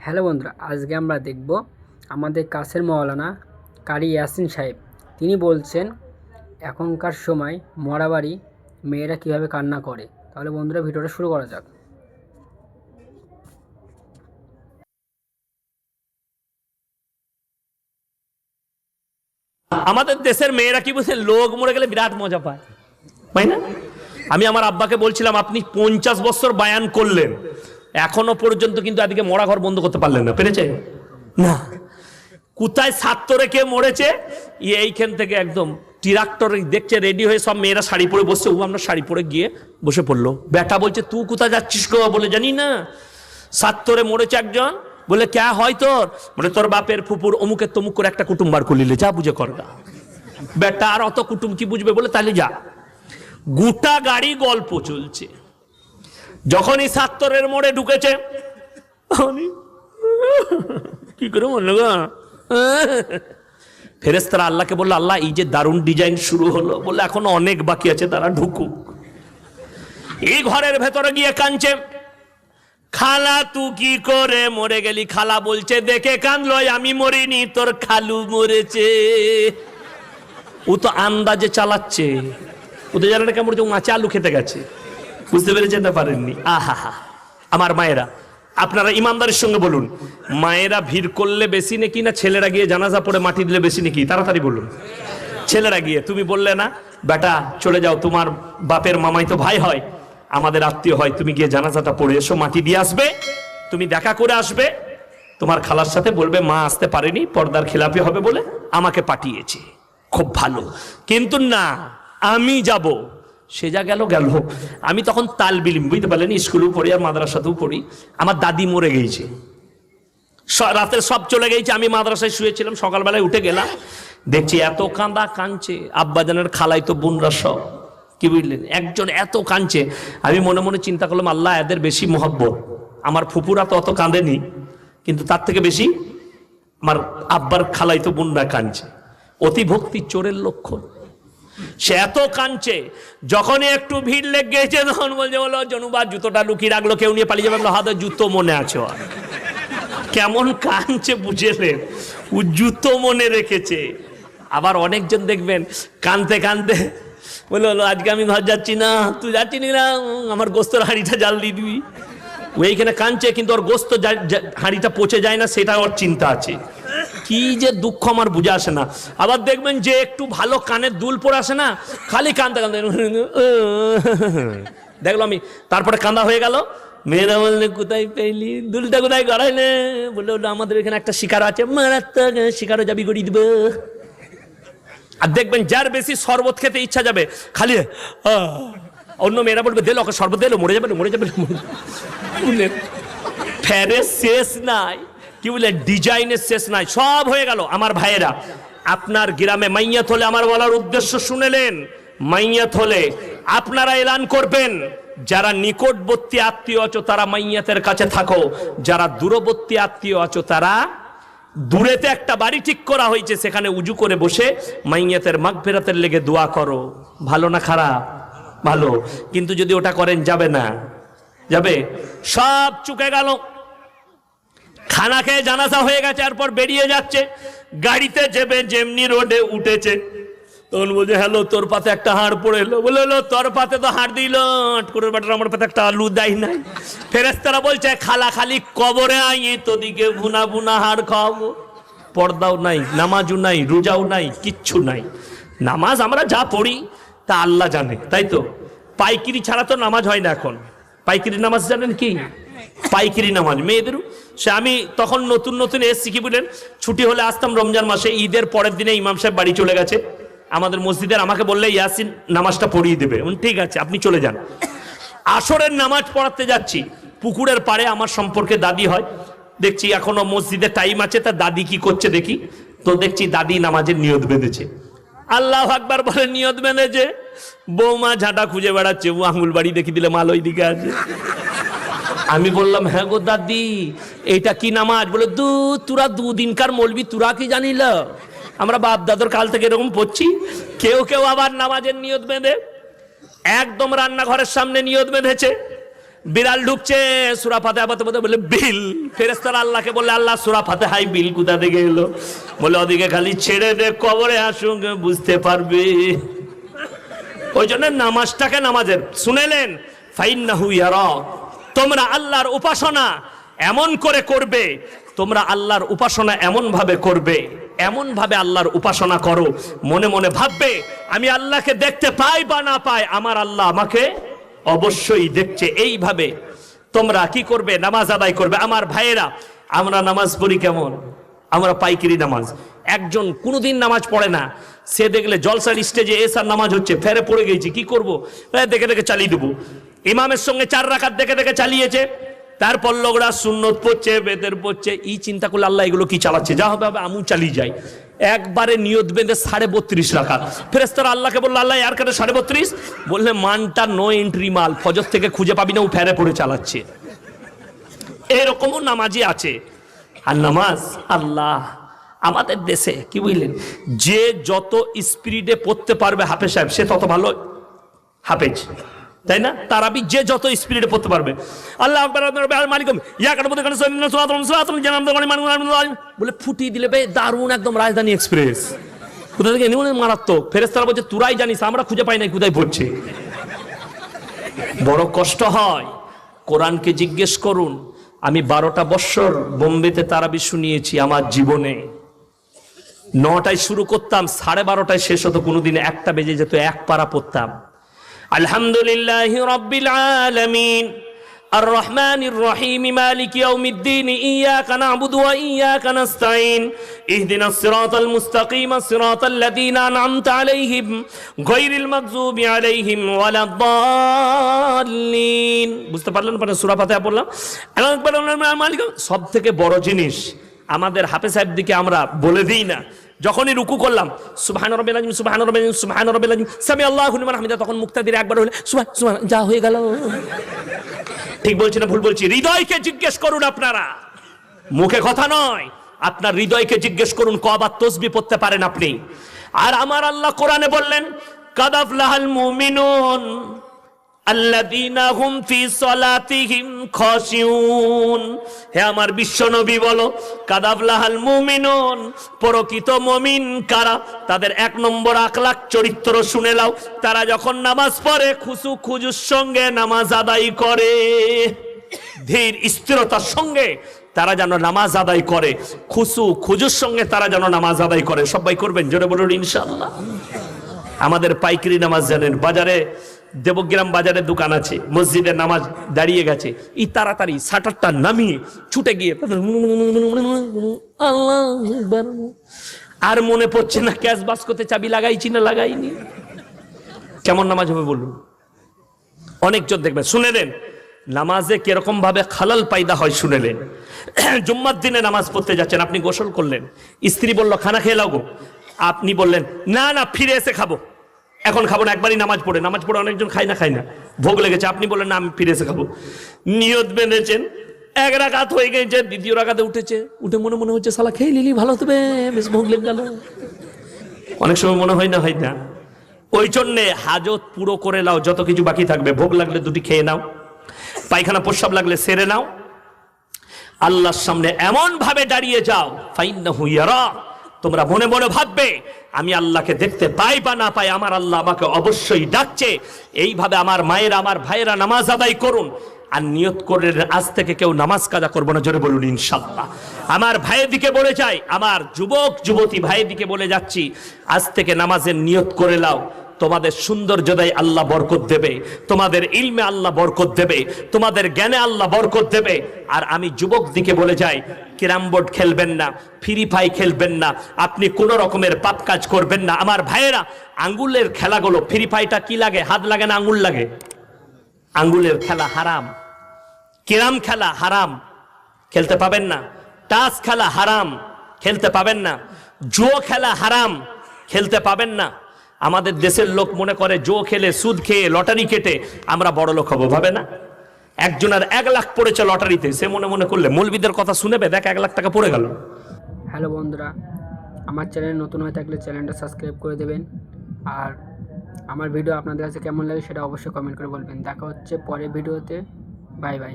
Hello বন্ধুরা, আজকে আমরা দেখব আমাদের কাছের মৌলানা কারি ইয়াসিন সাহেব। তিনি বলছেন এখনকার সময় মরাবাড়ি মেয়েরা কিভাবে কান্না করে। তাহলে বন্ধুরা ভিডিওটা শুরু করা যাক। আমাদের দেশের মেয়েরা কি বলছে, লোক মরে গেলে বিরাট মজা পায়, তাই না? আমি আমার আব্বাকে বলছিলাম, আপনি 50 বছর বায়ান করলেন, এখনো পর্যন্ত কিন্তু এদিকে মরা ঘর বন্ধ করতে পারলেন না, পেরেছে না? কোথায় ছাত্রে কে মরেছে, এইখান থেকে একদম ট্রাক্টর দেখছে রেডি হয়ে সব মেয়েরা শাড়ি পরে বসছে, ও আমরা শাড়ি পরে গিয়ে বসে পড়লো। বেটা বলছে, তুই কোথায় যাচ্ছিস গো? বলে, জানি না, ছাত্রে মরেছে একজন। বলে, ক্যা হয় তোর? বলে, তোর বাপের ফুপুর অমুকের তমুক করে একটা কুটুম বার করলিলে, যা বুঝে কর গা। বেটা আর অত কুটুম কি বুঝবে? বলে, তাহলে যা। গোটা গাড়ি গল্প চলছে, যখনই ছাত্রের মোড়ে ঢুকেছে কি করে মনে গো, ফেরেশতারা আল্লাহকে বললো, আল্লাহ এই যে দারুণ ডিজাইন শুরু হলো, বললে এখনো অনেক বাকি আছে, তারা ঢুকুক। এই ঘরের ভেতরে গিয়ে কাঁদছে, খালা তুই কি করে মরে গেলি? খালা বলছে, দেখে কাঁদলো, আমি মরিনি, তোর খালু মরেছে। ও তো আন্দাজে চালাচ্ছে, ওদের জানে না কেমন মাছে আলু খেতে গেছে, বুঝতে পেরেছেন না? পারেননি। আহা হা, আমার মায়েরা, আপনারা ইমানদারের সঙ্গে বলুন, মায়েরা ভিড় করলে বেশি নাকি না ছেলেরা গিয়ে জানাজা পড়ে মাটি দিলে বেশি নাকি? তাড়াতাড়ি বলুন। ছেলেরা গিয়ে, তুমি বললে না বেটা চলে যাও, তোমার বাপের মামাই তো ভাই হয়, আমাদের আত্মীয় হয়, তুমি গিয়ে জানাজাটা পড়ে এসো, মাটি দিয়ে আসবে, তুমি দেখা করে আসবে, তোমার খালার সাথে বলবে মা আসতে পারেনি, পর্দার খেলাপি হবে বলে আমাকে পাঠিয়েছে, খুব ভালো। কিন্তু না, আমি যাব। সে যা গেল গেল। আমি তখন তালবিলিম, বুঝতে পারলেন, স্কুলেও পড়ি আর মাদ্রাসাতেও পড়ি। আমার দাদি মরে গেছে, রাতের সব চলে গেছে, আমি মাদ্রাসায় শুয়েছিলাম, সকালবেলায় উঠে গেলাম, দেখছি এত কাঁদা কাঁদছে, আব্বাজানের খালাই তো বোনরা সব, কি বুঝলেন, একজন এত কাঁদছে। আমি মনে মনে চিন্তা করলাম, আল্লাহ এদের বেশি মহব্বত, আমার ফুপুরা তো অত কাঁদেনি, কিন্তু তার থেকে বেশি আমার আব্বার খালাই তো বোনরা কাঁদছে। অতি ভক্তি চোরের লক্ষণ। সে এত কাঁদছে, যখনই একটু ভিড় লেগে গেছে তখন বলছে, বলো জনুবা জুতোটা লুকিয়ে রাখলো, কেউ নিয়ে পালিয়ে যাবে, হাতে জুতো মনে আছে। কেমন কাঁদছে বুঝলেন, ও জুতো মনে রেখেছে। আবার অনেকজন দেখবেন কাঁদতে কাঁদতে বলে, হলো আজকে আমি ঘর যাচ্ছি না। তুই যাচ্ছি না, আমার গোস্তের হাঁড়িটা জাল দিয়ে দিবি। ওইখানে কাঁদছে, কিন্তু ওর গোস্ত হাঁড়িটা পচে যায় না, সেটা ওর চিন্তা আছে। কি যে দুঃখ আমার বুঝে আসে না। আবার দেখবেন যে একটু ভালো কানের দুল পরে আসে না, খালি কাঁদতে কাঁদতে দেখলো আমি, তারপরে কাঁদা হয়ে গেল। মেয়েরা বললে, কোথায় পেলি দুলটা, কোথায় গড়াইলে? বললো, আমাদের এখানে একটা শিকার আছে, মারাত্মক শিকারও যাবি গড়ি দিব। আর দেখবেন যার বেশি শরবত খেতে ইচ্ছা যাবে, খালি অন্য মেয়েরা বলবে, দিল ওকে শরবত, দিল মরে যাবে, মরে যাবে। ফেরের শেষ নাই, কি বলে, ডিজাইনের শেষ নাই, সব হয়ে গেল। আমার ভাইয়েরা, আপনার গ্রামে মাইয়াত হলে, আমার বলার উদ্দেশ্য শুনেলেন, মাইয়াত হলে আপনারা এলান করবেন, যারা নিকটবর্তী আত্মীয় আছো তারা মাইয়াতের কাছে থাকো, যারা দূরবর্তী আত্মীয় আছো তারা দূরেতে একটা বাড়ি ঠিক করা হয়েছে, সেখানে উজু করে বসে মাইয়াতের মাগফিরাতের লেগে দোয়া করো। ভালো না খারাপ? ভালো। কিন্তু যদি ওটা করেন, যাবে না? যাবে। সব চুকে গেল, খানা খেয়ে জানাজা হয়ে গেছে, এরপর বেরিয়ে যাচ্ছে, গাড়িতে চেপে যেমনি রোডে উঠেছে, তখন বলছে, হ্যালো তোর পাতে একটা হাড় পড়ে এলো। বলে, হলো তোর পাতে তো হাড় দিল, ঠাকুরের বাটার আমার পাতে একটা আলু দেয় নাই। ফেরেশতারা বলছে, খালা খালি কবরে আই, তোদিকে ভুনা ভুনা হাড় খাওয়াবো। পর্দাও নাই, নামাজও নাই, রোজাও নাই, কিচ্ছু নাই। নামাজ আমরা যা পড়ি তা আল্লাহ জানে, তাই তো? পাইকিরি ছাড়া তো নামাজ হয় না এখন। পাইকিরি নামাজ জানেন কি? পাইকিরি নামাজ মেয়েদেরও। সে আমি তখন নতুন নতুন এসছি, কি বলেন, ছুটি হলে আসতাম রমজান মাসে, ঈদের পরের দিনে ইমাম সাহেব বাড়ি চলে গেছে আমাদের মসজিদের, আমাকে বললে ইয়াসিন নামাজটা পড়িয়ে দেবে। ঠিক আছে, আপনি চলে যান। আসরের নামাজ পড়াতে যাচ্ছি, পুকুরের পাড়ে আমার সম্পর্কে দাদি হয়, দেখছি এখনো মসজিদে টাইম আছে, তা দাদি কি করছে দেখি, তো দেখছি দাদি নামাজের নিয়ত বেঁধেছে। আল্লাহু আকবার বলে নিয়ত বেঁধেছে, বৌমা ঝাঁটা খুঁজে বেড়াচ্ছে, ও আঙুল বাড়ি দেখি দিলে মাল ওই দিকে আছে। আমি বললাম, হ্যাঁ গো দাদি, এইটা কি নামাজ? বলে, তোরা দুদিনকার মৌলবি, তোরা কি জানিল? আমরা বাপ দাদুর কাল থেকে এরকম পড়ছি। কেউ কেউ আবার নামাজের নিয়ত বেঁধে একদম রান্নাঘরের সামনে নিয়ত বেঁধেছে, বিড়াল ঢুকছে সূরা ফাতিহা পড়তে পড়তে বলে বিল। ফেরেশতারা আল্লাহকে বলে আল্লাহ সূরা ফাতিহায় বিল কোথা থেকে এলো? বলে ওদিকে খালি ছেড়ে দে, কবরে আসুক বুঝতে পারবে। ওই জন্য নামাজটাকে নামাজের শুনেলেন, ফাইন্নাহু ইয়ারা, তোমরা আল্লাহর উপাসনা এমন করে করবে, তোমরা আল্লাহর উপাসনা এমন ভাবে করবে, এমন ভাবে আল্লাহর উপাসনা করো, মনে মনে ভাববে আমি আল্লাহকে দেখতে পাই বা না পাই, আমার আল্লাহ আমাকে অবশ্যই দেখছে। এইভাবে তোমরা কি করবে? নামাজ আদায় করবে। আমার ভাইয়েরা, আমরা নামাজ পড়ি কেমন? আমরা পাইকারি নামাজ। একজন কোনোদিন নামাজ পড়ে না, সে দেখলে জলসার স্টেজে এসার নামাজ হচ্ছে, ফেরে পড়ে গেছি, কি করব? দেখে দেখে চালিয়ে দেবো। ইমামের সঙ্গে 4 রাকাত দেখে দেখে চালিয়েছে, তারপর লোকরা সুন্নত পড়ছে, বেদের পড়ছে, এই চিন্তা করলে আল্লাহ এগুলো কি চালাচ্ছে, যা হবে হবে আমু চালিয়ে যাই। একবারে নিয়ত বেঁধে 32.5 রাকাত। ফেরেশতারা আল্লাহকে বললো আল্লাহ আর কাটে 32.5, বললে মানটা নো এন্ট্রি মাল, ফজর থেকে খুঁজে পাবি না, ও ফেরে পড়ে চালাচ্ছে। এরকমও নামাজি আছে। আর নামাজ আল্লাহ আমাদের দেশে কি বুঝলেন, যে যত স্পিরিটে পড়তে পারবে হাফেজ সাহেব, সে তত ভালো হাফেজ, তাই না? তারাবি যে যত স্পিরিটে পড়তে পারবে, আল্লাহ আকবার মালিকুম ইয়া কাটা বলতে বলে ফুটিয়ে দিলে বে দারুণ, একদম রাজধানী এক্সপ্রেস। কোথা থেকে এনে মারাত্মক। ফেরেশতারা বলছে তোরাই জানিস, আমরা খুঁজে পাই নাই কোথায় পড়ছে। বড় কষ্ট হয়। কোরআনকে জিজ্ঞেস করুন, আমি 12টা বৎসর বোম্বেতে তারাবি শুনিয়েছি আমার জীবনে। 9টায় শুরু করতাম, 12:30টায় শেষ হতো, কোনোদিন 1টা বেজে যেত, 1 পারা পড়তাম। আলহামদুলিল্লাহি রাব্বিল আলামিন আর রহমানির রহিম মালিকি ইয়াউমিদ্দিন ইয়্যাকা না'বুদু ওয়া ইয়্যাকা নাস্তাঈন ইহদিনাস সিরাতাল মুস্তাকিম সিরাতাল লাযীনা আন'আমতা আলাইহিম গায়রিল মাগযুবি আলাইহিম ওয়ালাদ-দাল্লিন। বুঝতে পারলেন? পরে সূরা ফাতিহা পড়লাম। সব থেকে বড় জিনিস আমাদের হাফেজ সাহেব দিকে আমরা বলে দিই না, যখনই রুকু করলাম সুবহান রাব্বিল আযীম সুবহান রাব্বিল আযীম সুবহান রাব্বিল আযীম সামি আল্লাহু লিমান হামিদা, তখন মুক্তাদির একবার হলে সুবহান সুবহান, যা হয়ে গেল। ঠিক বলছি না ভুল বলছি? হৃদয়কে জিজ্ঞেস করুন আপনারা, মুখে কথা নয়, আপনার হৃদয়কে জিজ্ঞেস করুন কবার তাসবিহ পড়তে পারেন আপনি। আর আমার আল্লাহ কোরআনে বললেন কাদ আফলাহাল মুমিনুন আল্লাযীনা হুম ফি সলাতিহিম খাশিউন। হে আমার বিশ্বনবী বলো, কাদ আফলাহাল মুমিনুন, প্রকৃত মুমিন কারা? তাদের 1 নম্বর আখলাক চরিত্র শুনে নাও। তারা যখন নামাজ পড়ে খুশু খুজুর সঙ্গে নামাজ আদায় করে, ধীর স্থিরতার সঙ্গে তারা যেন নামাজ আদায় করে, খুশু খুজুর সঙ্গে তারা যেন নামাজ আদায় করে। সবাই করবেন, জোরে বলুন ইনশাআল্লাহ। আমাদের পাইকারি নামাজ জানেন, বাজারে দেবগ্রাম বাজারে দোকান আছে, মসজিদে নামাজ দাঁড়িয়ে গেছে, এই তাড়াতাড়ি শাটারটা নামিয়ে ছুটে গিয়ে আর মনে পড়ছে না ক্যাশ বাস্কতে চাবি লাগাইছি না লাগাইনি। কেমন নামাজ হবে বলুন? অনেকজন দেখবেন, শুনে নেন নামাজে কিরকম ভাবে খালাল পায়দা হয় শুনে নেন। জুম্মার দিনে নামাজ পড়তে যাচ্ছেন, আপনি গোসল করলেন, স্ত্রী বলল খানা খেয়ে লাও গো, আপনি বললেন না না ফিরে এসে খাবো, এখন খাবো না, একবারই নামাজ পড়ে অনেকজন খায় না, ভোগ লেগেছে, আপনি বললেন না আমি ফিরে এসে খাবো। নিয়ত বেঁধেছেন, 1 রাকাত হয়ে গেছে, 2য় রাকাতে উঠে মনে হচ্ছে শালা খেয়ে নিলি ভালো হতো, বেশ ভোগ লেগে গেল। অনেক সময় মনে হয় না। ওই জন্যে হাজত পুরো করে নাও, যত কিছু বাকি থাকবে, ভোগ লাগলে 2টি খেয়ে নাও, পায়খানা প্রস্রাব লাগলে সেরে নাও, আল্লাহর সামনে এমন ভাবে দাঁড়িয়ে যাও ফাইন্নাহু ইয়ারা, তোমরা মনে মনে ভাববে আমি আল্লাহকে দেখতে পাই বা না পাই, আমার আল্লাহ আমাকে অবশ্যই ডাকছে। এইভাবে আমার মায়েরা আমার ভাইয়েরা নামাজ আদায় করুন। আর নিয়ত করে আজ থেকে কেউ নামাজ কাজা করবো না, জোরে বলুন ইনশাআল্লাহ। আমার ভাইয়ের দিকে বলে যাই, আমার যুবক যুবতী ভাইয়ের দিকে বলে যাচ্ছি, আজ থেকে নামাজের নিয়ত করে নাও। তোমাদের সৌন্দর্যদায় আল্লাহ বরকত দেবে, তোমাদের ইলমে আল্লাহ বরকত দেবে, তোমাদের জ্ঞানে আল্লাহ বরকত দেবে। আর আমি যুবক দিকে বলে যাই, ক্যারাম বোর্ড খেলবেন না, ফ্রি ফায়ার খেলবেন না, আপনি কোনো রকমের পাপ কাজ করবেন না। আমার ভাইয়েরা, আঙ্গুলের খেলাগুলো, ফ্রি ফায়ারটা কি লাগে, হাত লাগে না আঙ্গুল লাগে? আঙ্গুলের খেলা হারাম, ক্যারাম খেলা হারাম, খেলতে পাবেন না। তাস খেলা হারাম, খেলতে পাবেন না। জুয়ো খেলা হারাম, খেলতে পাবেন না। আমাদের দেশের লোক মনে করে জুয়ো খেলে, সুদ খেয়ে, লটারি কেটে আমরা বড় লোক হবো, ভাবে না? একজনের 1 লাখ পড়েছে লটারিতে, সে মনে মনে করলে মৌলবীদের কথা শুনেবে, দেখ 1 লাখ টাকা পড়ে গেল। হ্যালো বন্ধুরা, আমার চ্যানেল নতুন হয়ে থাকলে চ্যানেলটা সাবস্ক্রাইব করে দেবেন। আর আমার ভিডিও আপনাদের কাছে কেমন লাগে সেটা অবশ্যই কমেন্ট করে বলবেন। দেখা হচ্ছে পরের ভিডিওতে। Bye bye.